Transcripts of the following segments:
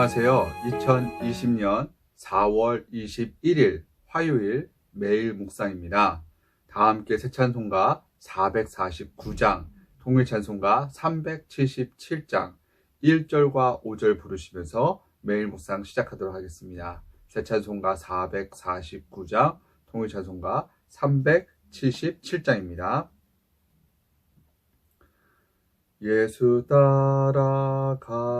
안녕하세요. 2020년 4월 21일 화요일 매일 묵상입니다. 다 함께 새 찬송가 449장, 통일 찬송가 377장, 1절과 5절 부르시면서 매일 묵상 시작하도록 하겠습니다. 새 찬송가 449장, 통일 찬송가 377장입니다. 예수 따라가며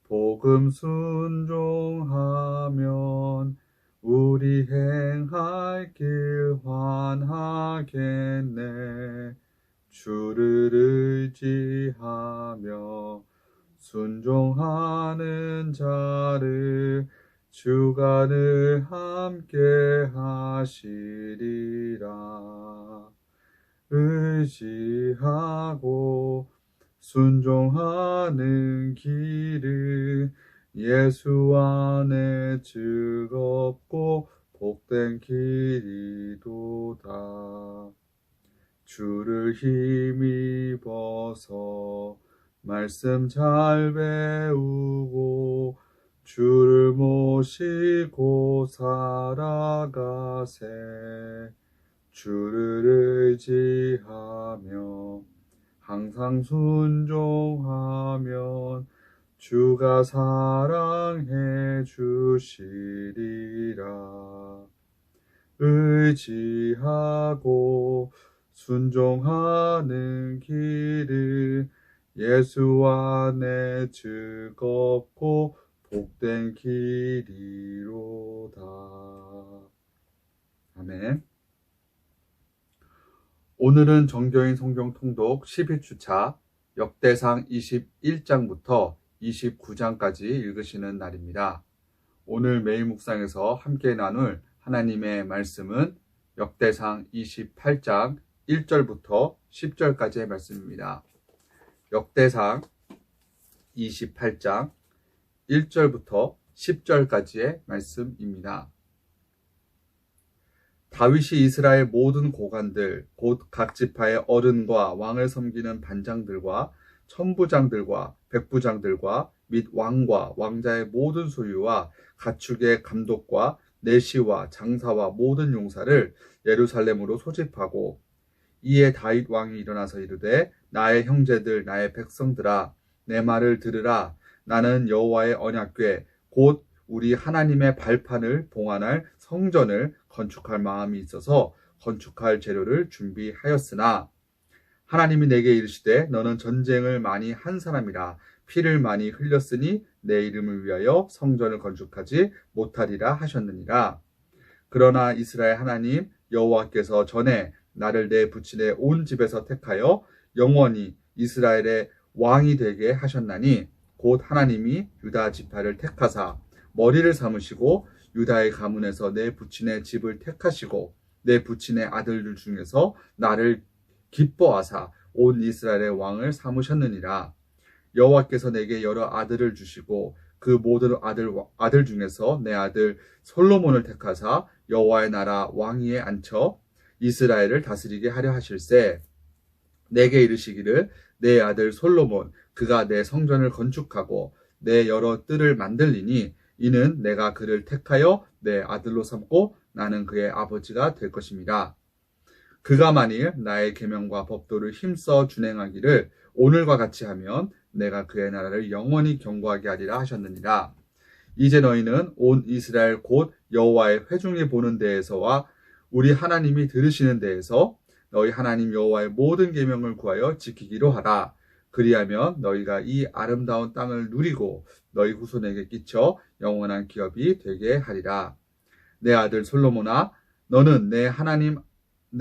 복음 순종하면 우리 행할 길 환하겠네. 주를 의지하며 순종하는 자를 주가 늘 함께 하시리라. 의지하고 순종하는 길은 예수 안에 즐겁고 복된 길이도다. 주를 힘입어서 말씀 잘 배우고 주를 모시고 살아가세. 주를 의지하며 항상 순종하면 주가 사랑해 주시리라. 의지하고 순종하는 길은 예수 안에 즐겁고 복된 길이로다. 아멘. 오늘은 정교인 성경 통독 11주차 역대상 21장부터 29장까지 읽으시는 날입니다. 오늘 매일 묵상에서 함께 나눌 하나님의 말씀은 역대상 28장 1절부터 10절까지의 말씀입니다. 역대상 28장 1절부터 10절까지의 말씀입니다. 다윗이 이스라엘 모든 고관들 곧 각 지파의 어른과 왕을 섬기는 반장들과 천부장들과 백부장들과 및 왕과 왕자의 모든 소유와 가축의 감독과 내시와 장사와 모든 용사를 예루살렘으로 소집하고, 이에 다윗 왕이 일어나서 이르되 나의 형제들 나의 백성들아 내 말을 들으라. 나는 여호와의 언약궤 곧 우리 하나님의 발판을 봉안할 성전을 건축할 마음이 있어서 건축할 재료를 준비하였으나 하나님이 내게 이르시되 너는 전쟁을 많이 한 사람이라 피를 많이 흘렸으니 내 이름을 위하여 성전을 건축하지 못하리라 하셨느니라. 그러나 이스라엘 하나님 여호와께서 전에 나를 내 부친의 온 집에서 택하여 영원히 이스라엘의 왕이 되게 하셨나니 곧 하나님이 유다 지파를 택하사 머리를 삼으시고 유다의 가문에서 내 부친의 집을 택하시고 내 부친의 아들들 중에서 나를 기뻐하사 온 이스라엘의 왕을 삼으셨느니라. 여호와께서 내게 여러 아들을 주시고 그 모든 아들 중에서 내 아들 솔로몬을 택하사 여호와의 나라 왕위에 앉혀 이스라엘을 다스리게 하려 하실세. 내게 이르시기를 내 아들 솔로몬 그가 내 성전을 건축하고 내 여러 뜰을 만들리니 이는 내가 그를 택하여 내 아들로 삼고 나는 그의 아버지가 될 것임이라. 그가 만일 나의 계명과 법도를 힘써 준행하기를 오늘과 같이 하면 내가 그의 나라를 영원히 견고하게 하리라 하셨느니라. 이제 너희는 온 이스라엘 곧 여호와의 회중이 보는 데에서와 우리 하나님이 들으시는 데에서 너희 하나님 여호와의 모든 계명을 구하여 지키기로 하라. 그리하면 너희가 이 아름다운 땅을 누리고 너희 후손에게 끼쳐 영원한 기업이 되게 하리라. 내 아들 솔로몬아 너는 내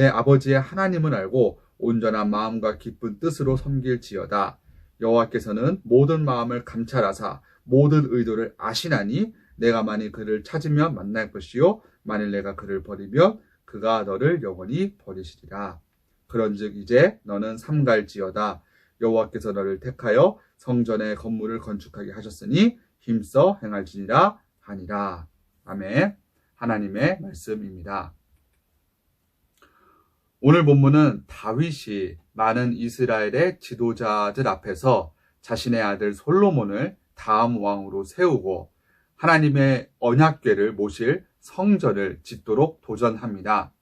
아버지의 하나님을 알고 온전한 마음과 기쁜 뜻으로 섬길지어다. 여호와께서는 모든 마음을 감찰하사 모든 의도를 아시나니 내가 만일 그를 찾으면 만날 것이요 만일 내가 그를 버리면 그가 너를 영원히 버리시리라. 그런즉 이제 너는 삼갈지어다. 여호와께서 너를 택하여 성전의 건물을 건축하게 하셨으니 힘써 행할지니라 하니라. 아멘. 하나님의 말씀입니다. 오늘 본문은 다윗이 많은 이스라엘의 지도자들 앞에서 자신의 아들 솔로몬을 다음 왕으로 세우고 하나님의 언약궤를 모실 성전을 짓도록 도전합니다.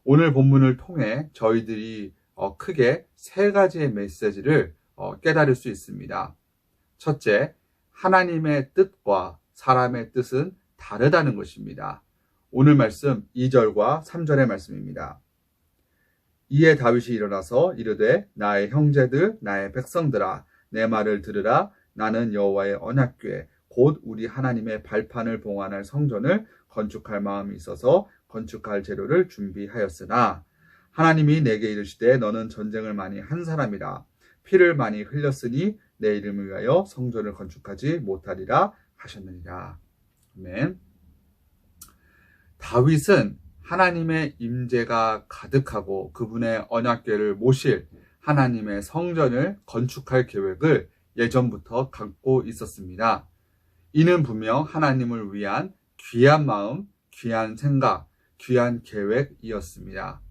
오늘 본문을 통해 저희들이 크게 세 가지의 메시지를 깨달을 수 있습니다. 첫째, 하나님의 뜻과 사람의 뜻은 다르다는 것입니다. 오늘 말씀 2절과 3절의 말씀입니다. 이에 다윗이 일어나서 이르되 나의 형제들 나의 백성들아 내 말을 들으라. 나는 여호와의 언약궤 곧 우리 하나님의 발판을 봉안할 성전을 건축할 마음이 있어서 건축할 재료를 준비하였으나 하나님이 내게 이르시되 너는 전쟁을 많이 한 사람이라 피를 많이 흘렸으니 내 이름을 위하여 성전을 건축하지 못하리라 하셨느니라. 아멘. 다윗은 하나님의 임재가 가득하고 그분의 언약궤를 모실 하나님의 성전을 건축할 계획을 예전부터 갖고 있었습니다. 이는 분명 하나님을 위한 귀한 마음, 귀한 생각, 귀한 계획이었습니다.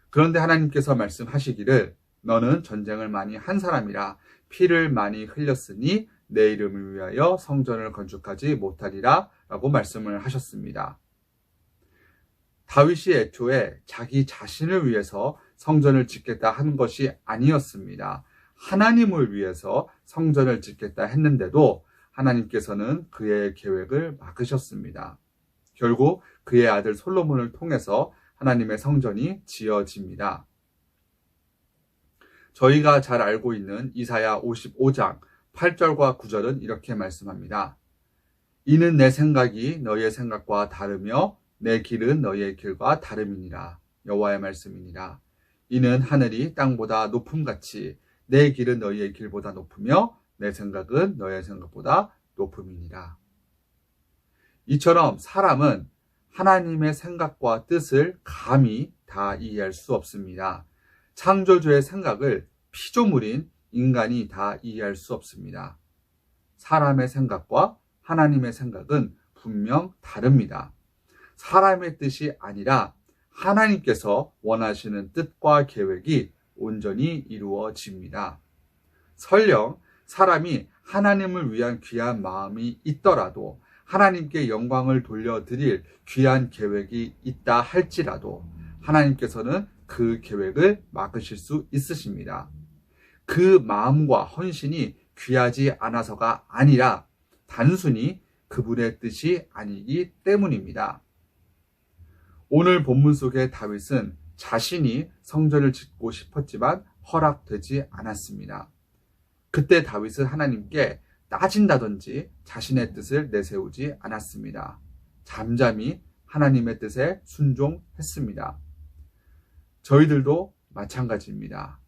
그런데 하나님께서 말씀하시기를 너는 전쟁을 많이 한 사람이라 피를 많이 흘렸으니 내 이름을 위하여 성전을 건축하지 못하리라 라고 말씀을 하셨습니다. 다윗이 애초에 자기 자신을 위해서 성전을 짓겠다 하는 것이 아니었습니다. 하나님을 위해서 성전을 짓겠다 했는데도 하나님께서는 그의 계획을 막으셨습니다. 결국 그의 아들 솔로몬을 통해서 하나님의 성전이 지어집니다. 저희가 잘 알고 있는 이사야 55장 8절과 9절은 이렇게 말씀합니다. 이는 내 생각이 너희의 생각과 다르며 내 길은 너희의 길과 다름이니라. 여호와의 말씀이니라. 이는 하늘이 땅보다 높음같이 내 길은 너희의 길보다 높으며 내 생각은 너희의 생각보다 높음이니라. 이처럼 사람은 하나님의 생각과 뜻을 감히 다 이해할 수 없습니다. 창조주의 생각을 피조물인 인간이 다 이해할 수 없습니다. 사람의 생각과 하나님의 생각은 분명 다릅니다. 사람의 뜻이 아니라 하나님께서 원하시는 뜻과 계획이 온전히 이루어집니다. 설령 사람이 하나님을 위한 귀한 마음이 있더라도 하나님께 영광을 돌려드릴 귀한 계획이 있다 할지라도 하나님께서는 그 계획을 막으실 수 있으십니다. 그 마음과 헌신이 귀하지 않아서가 아니라 단순히 그분의 뜻이 아니기 때문입니다. 오늘 본문 속의 다윗은 자신이 성전을 짓고 싶었지만 허락되지 않았습니다. 그때 다윗은 하나님께 따진다든지 자신의 뜻을 내세우지 않았습니다. 잠잠히 하나님의 뜻에 순종했습니다. 저희들도 마찬가지입니다.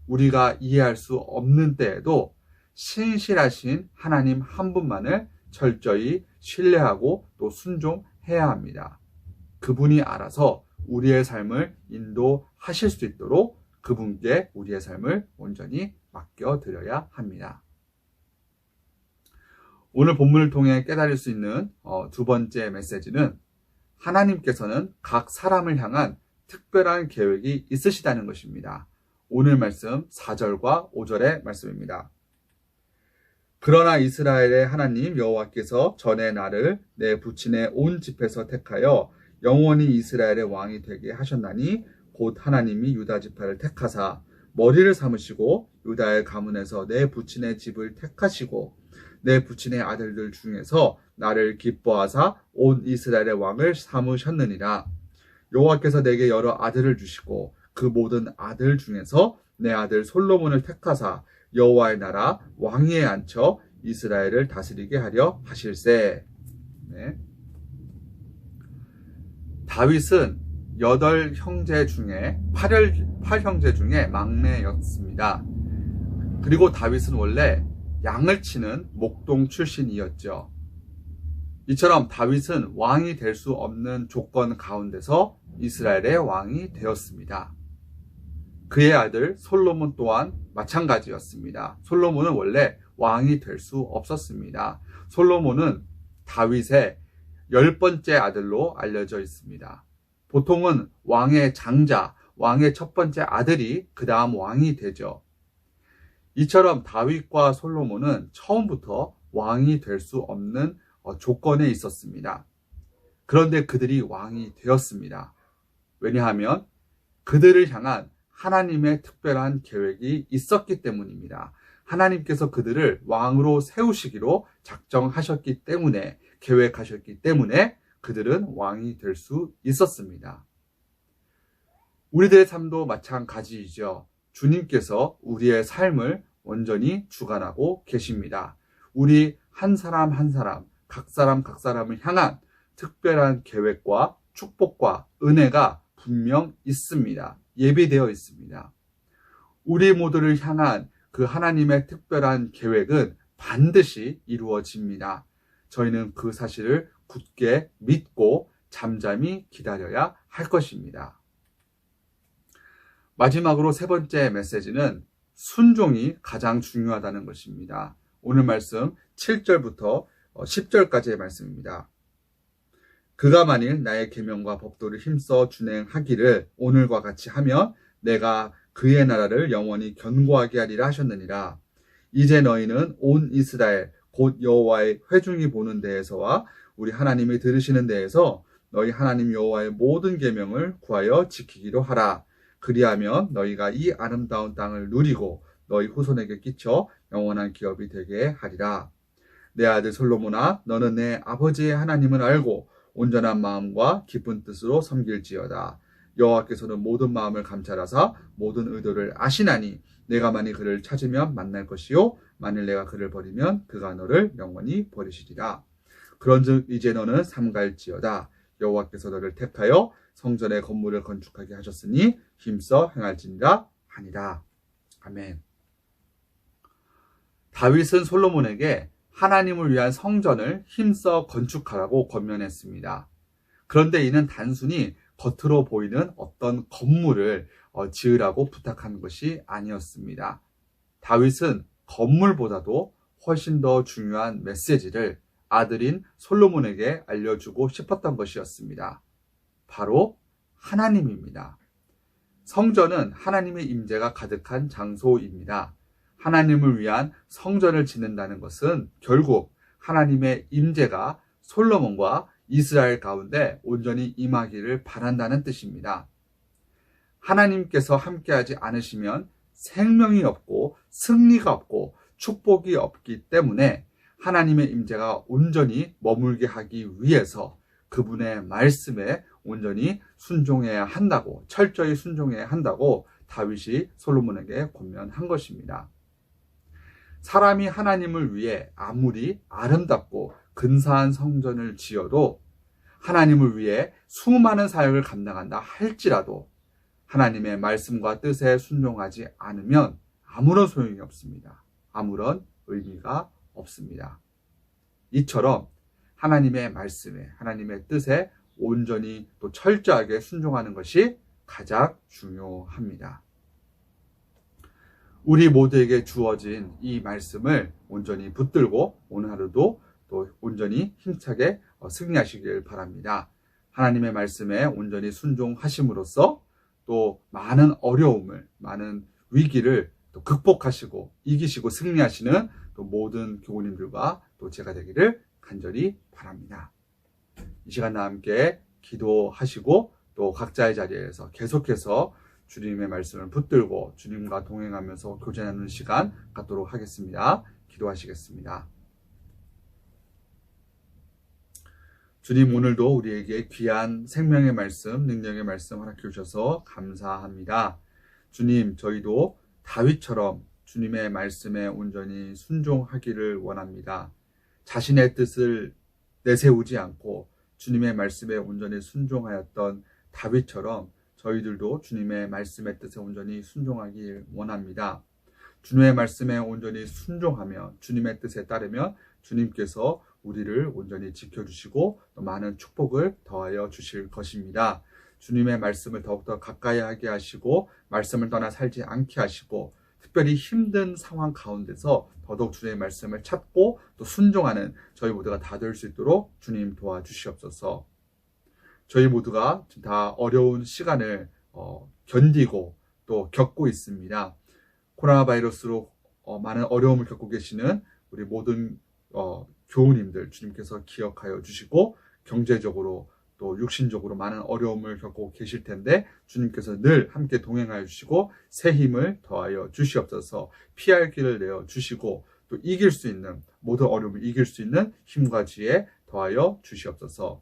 우리가 이해할 수 없는 때에도 신실하신 하나님 한 분만을 철저히 신뢰하고 또 순종해야 합니다. 그분이 알아서 우리의 삶을 인도하실 수 있도록 그분께 우리의 삶을 온전히 맡겨드려야 합니다. 오늘 본문을 통해 깨달을 수 있는 두 번째 메시지는 하나님께서는 각 사람을 향한 특별한 계획이 있으시다는 것입니다. 오늘 말씀 4절과 5절의 말씀입니다. 그러나 이스라엘의 하나님 여호와께서 전에 나를 내 부친의 온 집에서 택하여 영원히 이스라엘의 왕이 되게 하셨나니 곧 하나님이 유다 지파를 택하사 머리를 삼으시고 유다의 가문에서 내 부친의 집을 택하시고 내 부친의 아들들 중에서 나를 기뻐하사 온 이스라엘의 왕을 삼으셨느니라. 여호와께서 내게 여러 아들을 주시고 그 모든 아들 중에서 내 아들 솔로몬을 택하사 여호와의 나라 왕위에 앉혀 이스라엘을 다스리게 하려 하실세. 네. 다윗은 8형제 중에 8형제 중에 막내였습니다. 그리고 다윗은 원래 양을 치는 목동 출신이었죠. 이처럼 다윗은 왕이 될 수 없는 조건 가운데서 이스라엘의 왕이 되었습니다. 그의 아들 솔로몬 또한 마찬가지였습니다. 솔로몬은 원래 왕이 될 수 없었습니다. 솔로몬은 다윗의 10번째 아들로 알려져 있습니다. 보통은 왕의 장자, 왕의 첫 번째 아들이 그 다음 왕이 되죠. 이처럼 다윗과 솔로몬은 처음부터 왕이 될 수 없는 조건에 있었습니다. 그런데 그들이 왕이 되었습니다. 왜냐하면 그들을 향한 하나님의 특별한 계획이 있었기 때문입니다. 하나님께서 그들을 왕으로 세우시기로 작정하셨기 때문에, 계획하셨기 때문에 그들은 왕이 될 수 있었습니다. 우리들의 삶도 마찬가지이죠. 주님께서 우리의 삶을 온전히 주관하고 계십니다. 우리 한 사람 한 사람, 각 사람을 향한 특별한 계획과 축복과 은혜가 분명 있습니다. 예비되어 있습니다. 우리 모두를 향한 그 하나님의 특별한 계획은 반드시 이루어집니다. 저희는 그 사실을 굳게 믿고 잠잠히 기다려야 할 것입니다. 마지막으로 세 번째 메시지는 순종이 가장 중요하다는 것입니다. 오늘 말씀 7절부터 10절까지의 말씀입니다. 그가 만일 나의 계명과 법도를 힘써 준행하기를 오늘과 같이 하면 내가 그의 나라를 영원히 견고하게 하리라 하셨느니라. 이제 너희는 온 이스라엘 곧 여호와의 회중이 보는 데에서와 우리 하나님이 들으시는 데에서 너희 하나님 여호와의 모든 계명을 구하여 지키기로 하라. 그리하면 너희가 이 아름다운 땅을 누리고 너희 후손에게 끼쳐 영원한 기업이 되게 하리라. 내 아들 솔로몬아, 너는 내 아버지의 하나님을 알고 온전한 마음과 기쁜 뜻으로 섬길지어다. 여호와께서는 모든 마음을 감찰하사 모든 의도를 아시나니 내가 만일 그를 찾으면 만날 것이요 만일 내가 그를 버리면 그가 너를 영원히 버리시리라. 그런즉 이제 너는 삼갈지어다. 여호와께서 너를 택하여 성전의 건물을 건축하게 하셨으니 힘써 행할지니라 하니라. 아멘. 다윗은 솔로몬에게 하나님을 위한 성전을 힘써 건축하라고 권면했습니다. 그런데 이는 단순히 겉으로 보이는 어떤 건물을 지으라고 부탁한 것이 아니었습니다. 다윗은 건물보다도 훨씬 더 중요한 메시지를 아들인 솔로몬에게 알려주고 싶었던 것이었습니다. 바로 하나님입니다. 성전은 하나님의 임재가 가득한 장소입니다. 하나님을 위한 성전을 짓는다는 것은 결국 하나님의 임재가 솔로몬과 이스라엘 가운데 온전히 임하기를 바란다는 뜻입니다. 하나님께서 함께하지 않으시면 생명이 없고 승리가 없고 축복이 없기 때문에 하나님의 임재가 온전히 머물게 하기 위해서 그분의 말씀에 온전히 순종해야 한다고, 철저히 순종해야 한다고 다윗이 솔로몬에게 권면한 것입니다. 사람이 하나님을 위해 아무리 아름답고 근사한 성전을 지어도 하나님을 위해 수많은 사역을 감당한다 할지라도 하나님의 말씀과 뜻에 순종하지 않으면 아무런 소용이 없습니다. 아무런 의미가 없습니다. 이처럼 하나님의 말씀에, 하나님의 뜻에 온전히 또 철저하게 순종하는 것이 가장 중요합니다. 우리 모두에게 주어진 이 말씀을 온전히 붙들고 오늘 하루도 또 온전히 힘차게 승리하시길 바랍니다. 하나님의 말씀에 온전히 순종하심으로써 또 많은 어려움을, 많은 위기를 또 극복하시고 이기시고 승리하시는 또 모든 교우님들과 또 제가 되기를 간절히 바랍니다. 이 시간 나와 함께 기도하시고 또 각자의 자리에서 계속해서 주님의 말씀을 붙들고 주님과 동행하면서 교제 나누는 시간 갖도록 하겠습니다. 기도하시겠습니다. 주님, 오늘도 우리에게 귀한 생명의 말씀, 능력의 말씀 허락해 주셔서 감사합니다. 주님, 저희도 다윗처럼 주님의 말씀에 온전히 순종하기를 원합니다. 자신의 뜻을 내세우지 않고 주님의 말씀에 온전히 순종하였던 다윗처럼 저희들도 주님의 말씀의 뜻에 온전히 순종하길 원합니다. 주님의 말씀에 온전히 순종하며 주님의 뜻에 따르면 주님께서 우리를 온전히 지켜주시고 또 많은 축복을 더하여 주실 것입니다. 주님의 말씀을 더욱더 가까이 하게 하시고 말씀을 떠나 살지 않게 하시고 특별히 힘든 상황 가운데서 더더욱 주님의 말씀을 찾고 또 순종하는 저희 모두가 다 될 수 있도록 주님 도와주시옵소서. 저희 모두가 다 어려운 시간을 견디고 또 겪고 있습니다. 코로나 바이러스로 많은 어려움을 겪고 계시는 우리 모든 교우님들 주님께서 기억하여 주시고, 경제적으로 또 육신적으로 많은 어려움을 겪고 계실 텐데 주님께서 늘 함께 동행하여 주시고 새 힘을 더하여 주시옵소서. 피할 길을 내어 주시고 또 이길 수 있는, 모든 어려움을 이길 수 있는 힘과 지혜 더하여 주시옵소서.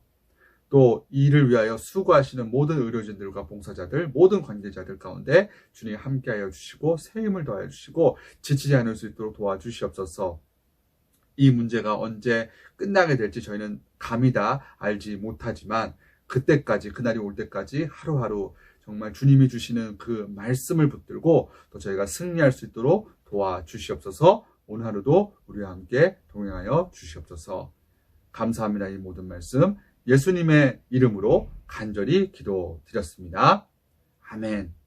또 이 일을 위하여 수고하시는 모든 의료진들과 봉사자들, 모든 관계자들 가운데 주님 함께하여 주시고 새 힘을 더하여 주시고 지치지 않을 수 있도록 도와주시옵소서. 이 문제가 언제 끝나게 될지 저희는 감히 다 알지 못하지만 그때까지, 그날이 올 때까지 하루하루 정말 주님이 주시는 그 말씀을 붙들고 또 저희가 승리할 수 있도록 도와주시옵소서. 오늘 하루도 우리와 함께 동행하여 주시옵소서. 감사합니다. 이 모든 말씀 예수님의 이름으로 간절히 기도드렸습니다. 아멘.